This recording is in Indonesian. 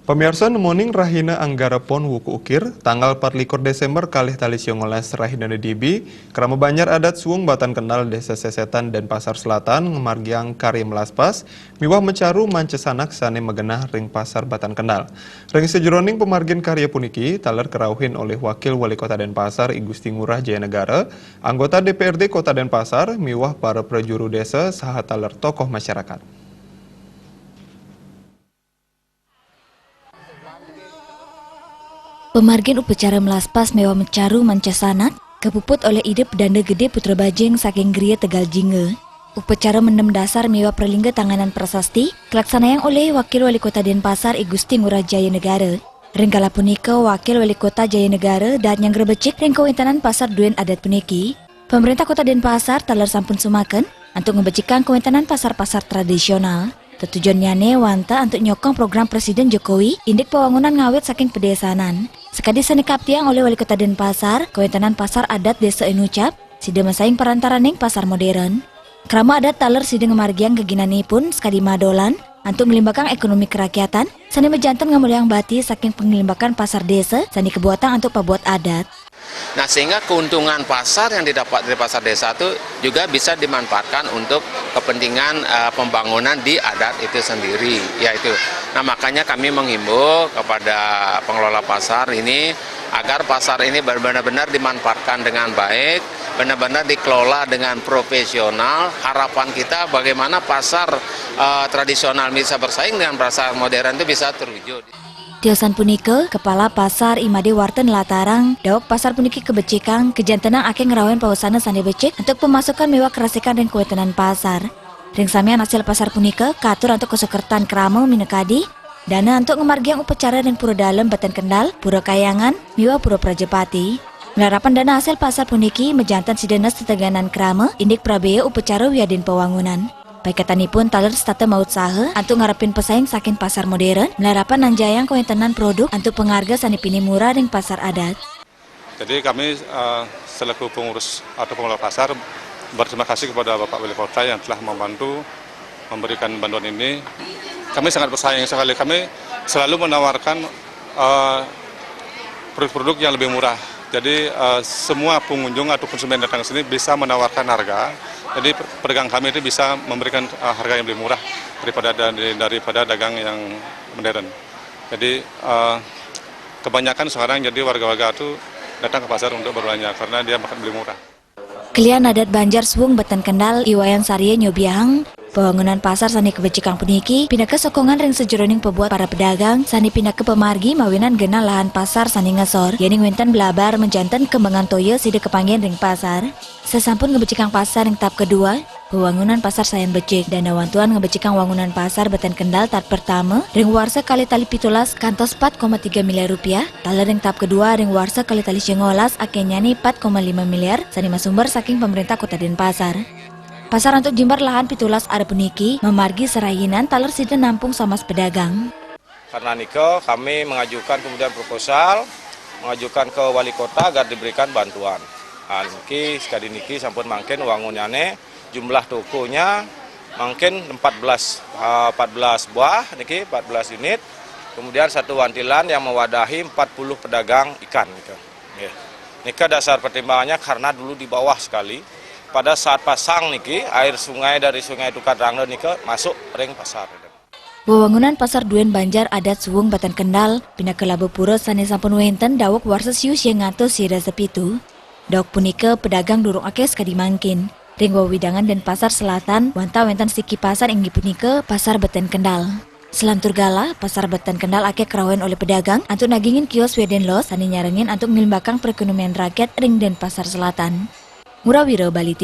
Pemirsa nemoning Rahina Anggara Pon Wuku Ukir, tanggal 24 Desember kalih tali siongoles Rahina Dibi, kerama banjar adat suung Batan Kendal Desa Sesetan dan Pasar Selatan ngemargiang karya melaspas, miwah mencaru mancesanak sane megenah ring Pasar Batan Kendal. Ring sejeroning pemargin karya puniki, taler kerauhin oleh Wakil Wali Kota Denpasar I Gusti Ngurah Jayanegara, anggota DPRD Kota Denpasar, miwah para prajuru desa saha taler tokoh masyarakat. Pemargin upacara melaspas mewah mencaru mancasanak, kepuput oleh ide pedanda gede Putra Bajeng saking Gria Tegal Jinge. Upacara mendem dasar mewah perlingga tanganan prasasti, kelaksanaan oleh Wakil Wali Kota Denpasar I Gusti Ngurah Jayanegara. Ringgala punika Wakil Wali Kota Jayanegara dan yang grebecik ring kewintanan pasar duen adat puniki. Pemerintah Kota Denpasar taler sampun sumaken untuk ngebecikan kewintanan pasar-pasar tradisional. Tujuannya wanta untuk nyokong program Presiden Jokowi indik pembangunan ngawit saking pedesanan. Sekadi senikap tiang oleh Wali Kota Denpasar, kewintanan pasar adat Desa Enucap, sida masaing perantaraning pasar modern. Krama adat taler sida ngemargiang keginanipun sekadi madolan, untuk ngelimbakang ekonomi kerakyatan, sani mejantan ngamuliang bati saking pengelimbakan pasar desa, sani kebuatan untuk pabuat adat. Nah, sehingga keuntungan pasar yang didapat dari pasar desa itu juga bisa dimanfaatkan untuk kepentingan pembangunan di adat itu sendiri, yaitu. Nah, makanya kami menghimbau kepada pengelola pasar ini agar pasar ini benar-benar dimanfaatkan dengan baik, benar-benar dikelola dengan profesional. Harapan kita bagaimana pasar tradisional bisa bersaing dengan pasar modern itu bisa terwujud. Tiosan punike, Kepala Pasar Imade Warten Latarang, dawak pasar puniki kebecikang, kejantenang ake ngerawain pawasana sandi becik untuk pemasukan mewah kerasikan dan kuetenan pasar. Ring samian hasil pasar punike, katur untuk kesukertan kerama minekadi, dana untuk ngemargiang upacara dan pura dalam Batan Kendal, pura kayangan, mewah pura Prajapati. Melarapan dana hasil pasar puniki, mejantan sidenas teteganan kerama, indik prabeya upacara wiadin pewangunan. Paikatanipun taler stata maut saha untuk ngarepin pesaing saking pasar modern, melarapan nanjayang kewintanan produk untuk pengharga sanipini murah ring pasar adat. Jadi kami selaku pengurus atau pengelola pasar berterima kasih kepada Bapak Wali Kota yang telah membantu memberikan bantuan ini. Kami sangat bersaing sekali, kami selalu menawarkan produk-produk yang lebih murah. Jadi semua pengunjung atau konsumen datang ke sini bisa menawarkan harga. Jadi pedagang kami itu bisa memberikan harga yang lebih murah daripada dagang yang modern. Jadi kebanyakan sekarang jadi warga-warga itu datang ke pasar untuk berbelanja karena dia makan beli murah. Kelian adat Banjar Suung Batan Kendal Iwayan Sarye Nyobiahang, pembangunan pasar sani kebecikang puniki, pindah ke sokongan ring sejeroning pebuat para pedagang, sani pindah ke pemargi mawinan genal lahan pasar sani ngesor, yening winten belabar menjantan kembangan toyo sida kepanggian ring pasar. Sesampun ngebecikang pasar ring tahap kedua, pembangunan pasar Sayan Becik dan awantuan ngebecikang wangunan pasar Batan Kendal tahap pertama, ring warsa kali tali pitulas kantos 4,3 miliar rupiah, taler ring tahap kedua ring warsa kali tali cengolas akenyani 4,5 miliar, sani masumber saking pemerintah Kota Denpasar. Pasar untuk jimbar lahan pitulas ada puniki, memargi serahinan taler sida nampung sama pedagang. Karena niko kami mengajukan kemudian proposal, mengajukan ke Wali Kota agar diberikan bantuan. Niki sekali niki sampun mangken wangunane jumlah tokonya mungkin 14 buah niki 14 unit, kemudian satu wantilan yang mewadahi 40 pedagang ikan gitu. Ya. Nika dasar pertimbangannya karena dulu di bawah sekali. Pada saat pasang niki air sungai dari sungai Tukadrangdo nika masuk ring pasar. Wewangunan pasar duen Banjar adat Suung Batan Kendal pindah ke Labopuro sane sampun wenten dawak warsa sius yang ngatos sida sepitu. Dawak punika pedagang durung akeh sekadi mangkin. Ring wawidangan dan pasar selatan wanta wenten siki pasar ing dipunika pasar Batan Kendal. Selantur gala, pasar Batan Kendal akeh kerawen oleh pedagang untuk nagingin kios weden los sani nyarengin untuk ngilimbakang perekonomian rakyat ring dan pasar selatan. Murawiro Bali.